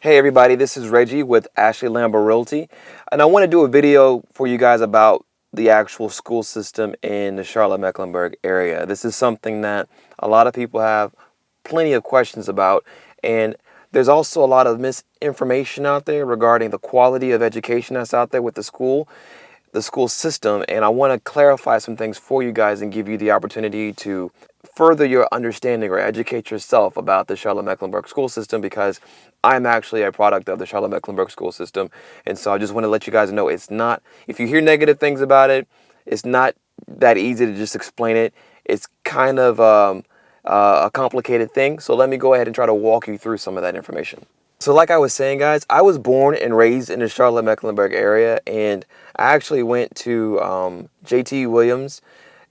Hey everybody, this is Reggie with Ashley Lambert Realty, and I want to do a video for you guys about the actual school system in the Charlotte Mecklenburg area. This is something that a lot of people have plenty of questions about, and there's also a lot of misinformation out there regarding the quality of education that's out there with the school system, and I want to clarify some things for you guys and give you the opportunity to further your understanding or educate yourself about the Charlotte Mecklenburg school system, because I'm actually a product of the Charlotte Mecklenburg school system. And so I just want to let you guys know it's not, if you hear negative things about it, it's not that easy to just explain it. It's kind of a complicated thing. So let me go ahead and try to walk you through some of that information. So like I was saying, guys, I was born and raised in the Charlotte Mecklenburg area, and I actually went to J.T. Williams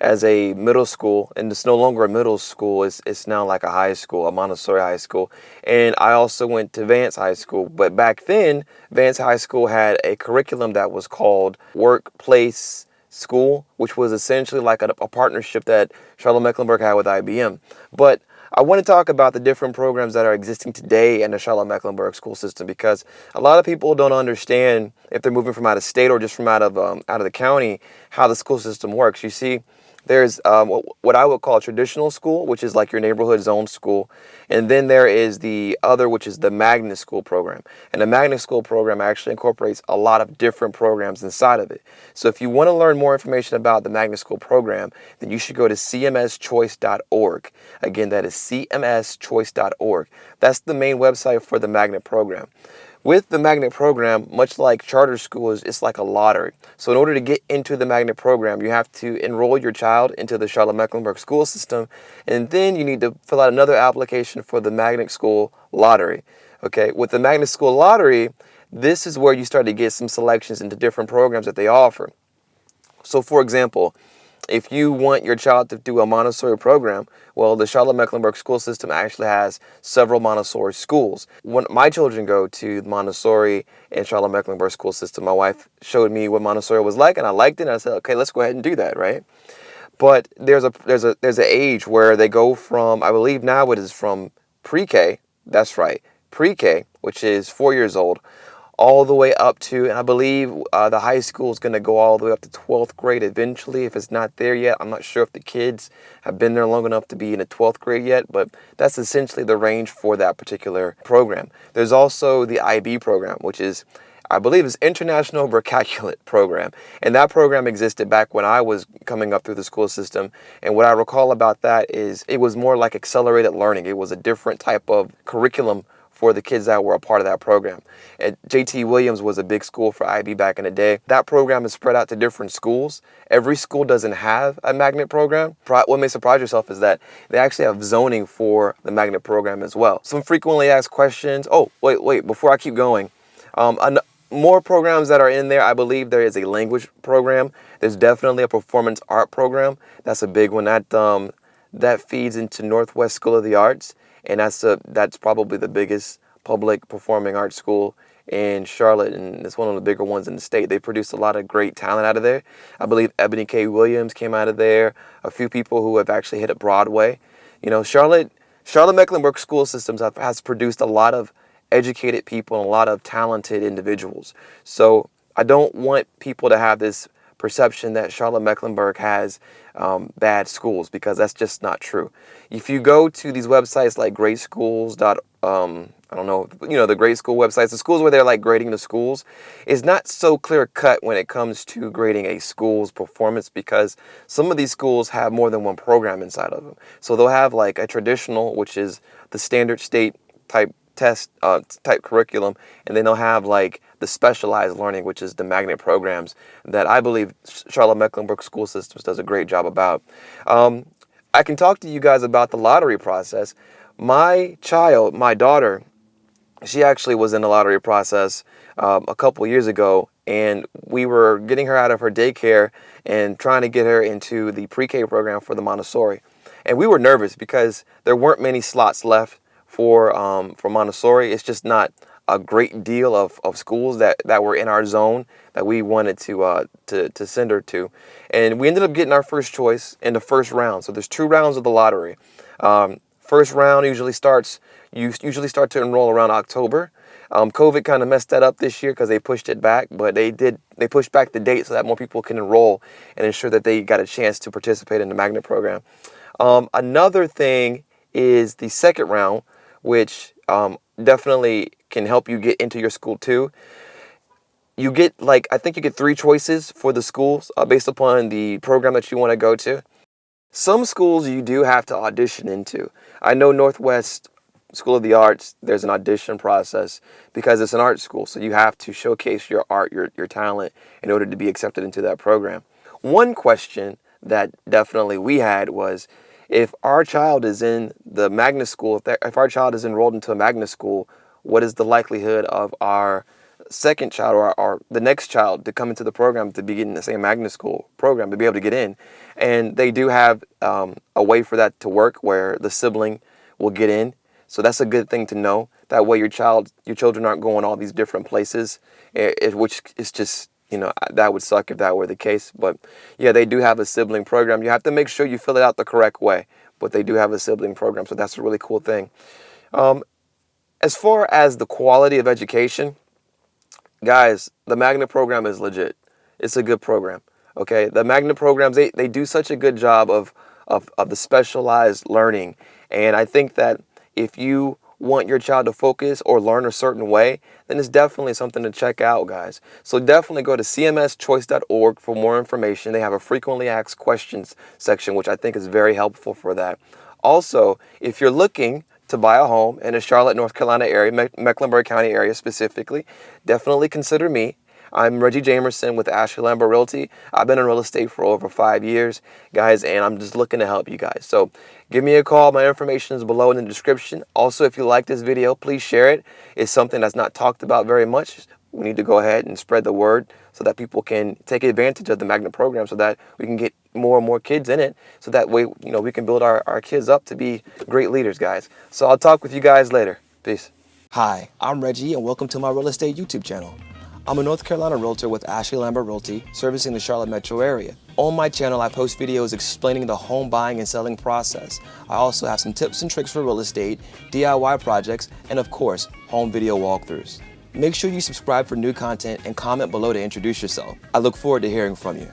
as a middle school, and it's no longer a middle school. It's now like a high school, a Montessori high school. And I also went to Vance High School. But back then, Vance High School had a curriculum that was called Workplace School, which was essentially like a partnership that Charlotte Mecklenburg had with IBM. But I want to talk about the different programs that are existing today in the Charlotte Mecklenburg school system, because a lot of people don't understand, if they're moving from out of state or just from out of the county, how the school system works. You see, there's what I would call a traditional school, which is like your neighborhood zone school. And then there is the other, which is the Magnet School program. And the Magnet School program actually incorporates a lot of different programs inside of it. So if you want to learn more information about the Magnet School program, then you should go to cmschoice.org. Again, that is cmschoice.org. That's the main website for the Magnet program. With the Magnet program, much like charter schools, it's like a lottery. So in order to get into the Magnet program, you have to enroll your child into the Charlotte Mecklenburg school system, and then you need to fill out another application for the Magnet School lottery. Okay, with the Magnet School lottery, this is where you start to get some selections into different programs that they offer. So for example, if you want your child to do a Montessori program, well, the Charlotte Mecklenburg school system actually has several Montessori schools. When my children go to Montessori and Charlotte Mecklenburg school system, my wife showed me what Montessori was like, and I liked it. And I said, okay, let's go ahead and do that, right? But there's an age where they go from, I believe now it is from pre-K. That's right, pre-K, which is 4 years old, all the way up to, and I believe the high school is going to go all the way up to 12th grade eventually, if it's not there yet. I'm not sure if the kids have been there long enough to be in the 12th grade yet, but that's essentially the range for that particular program. There's also the IB program, which is, I believe, it's International Vernaculate Program. And that program existed back when I was coming up through the school system. And what I recall about that is it was more like accelerated learning. It was a different type of curriculum for the kids that were a part of that program. And J.T. Williams was a big school for IB back in the day. That program is spread out to different schools. Every school doesn't have a Magnet program. What may surprise yourself is that they actually have zoning for the Magnet program as well. Some frequently asked questions. Oh, wait, before I keep going. More programs that are in there, I believe there is a language program. There's definitely a performance art program. That's a big one. That feeds into Northwest School of the Arts. And that's probably the biggest public performing arts school in Charlotte, and it's one of the bigger ones in the state. They produce a lot of great talent out of there. I believe Ebony K. Williams came out of there. A few people who have actually hit it Broadway. You know, Charlotte Mecklenburg school systems has produced a lot of educated people and a lot of talented individuals. So I don't want people to have this perception that Charlotte Mecklenburg has bad schools, because that's just not true. If you go to these websites like Great Schools. I don't know, the great school websites, the schools where they're like grading the schools, is not so clear cut when it comes to grading a school's performance, because some of these schools have more than one program inside of them. So they'll have like a traditional, which is the standard state type test type curriculum, and then they'll have like the specialized learning, which is the Magnet programs that I believe Charlotte Mecklenburg school systems does a great job about. I can talk to you guys about the lottery process. My daughter, she actually was in the lottery process a couple years ago, and we were getting her out of her daycare and trying to get her into the pre-K program for the Montessori. And we were nervous because there weren't many slots left for Montessori. It's just not a great deal of schools that were in our zone that we wanted to send her to. And we ended up getting our first choice in the first round. So there's 2 rounds of the lottery. First round you usually start to enroll around October. COVID kind of messed that up this year because they pushed it back, but they pushed back the date so that more people can enroll and ensure that they got a chance to participate in the Magnet program. Another thing is the second round, which definitely can help you get into your school too. You get I think you get 3 choices for the schools based upon the program that you want to go to. Some schools you do have to audition into. I know Northwest School of the Arts, there's an audition process because it's an art school. So you have to showcase your art, your talent in order to be accepted into that program. One question that definitely we had was, if our child is in the magnet school, if our child is enrolled into a magnet school, what is the likelihood of our second child or the next child to come into the program to be in the same magnet school program to be able to get in? And they do have a way for that to work where the sibling will get in. So that's a good thing to know. That way your children aren't going all these different places, which is just, that would suck if that were the case. But yeah, they do have a sibling program. You have to make sure you fill it out the correct way, but they do have a sibling program. So that's a really cool thing. As far as the quality of education, guys, the Magnet program is legit. It's a good program. Okay, the Magnet programs, they do such a good job of the specialized learning. And I think that if you want your child to focus or learn a certain way, then it's definitely something to check out, guys. So definitely go to cmschoice.org for more information. They have a frequently asked questions section, which I think is very helpful for that. Also, if you're looking to buy a home in the Charlotte, North Carolina area, Mecklenburg County area specifically, definitely consider me. I'm Reggie Jamerson with Ashley Lambert Realty. I've been in real estate for over 5 years, guys, and I'm just looking to help you guys. So give me a call. My information is below in the description. Also, if you like this video, please share it. It's something that's not talked about very much. We need to go ahead and spread the word so that people can take advantage of the Magnet program so that we can get more and more kids in it. So that way, we can build our kids up to be great leaders, guys. So I'll talk with you guys later. Peace. Hi, I'm Reggie, and welcome to my real estate YouTube channel. I'm a North Carolina realtor with Ashley Lambert Realty, servicing the Charlotte metro area. On my channel, I post videos explaining the home buying and selling process. I also have some tips and tricks for real estate, DIY projects, and of course, home video walkthroughs. Make sure you subscribe for new content and comment below to introduce yourself. I look forward to hearing from you.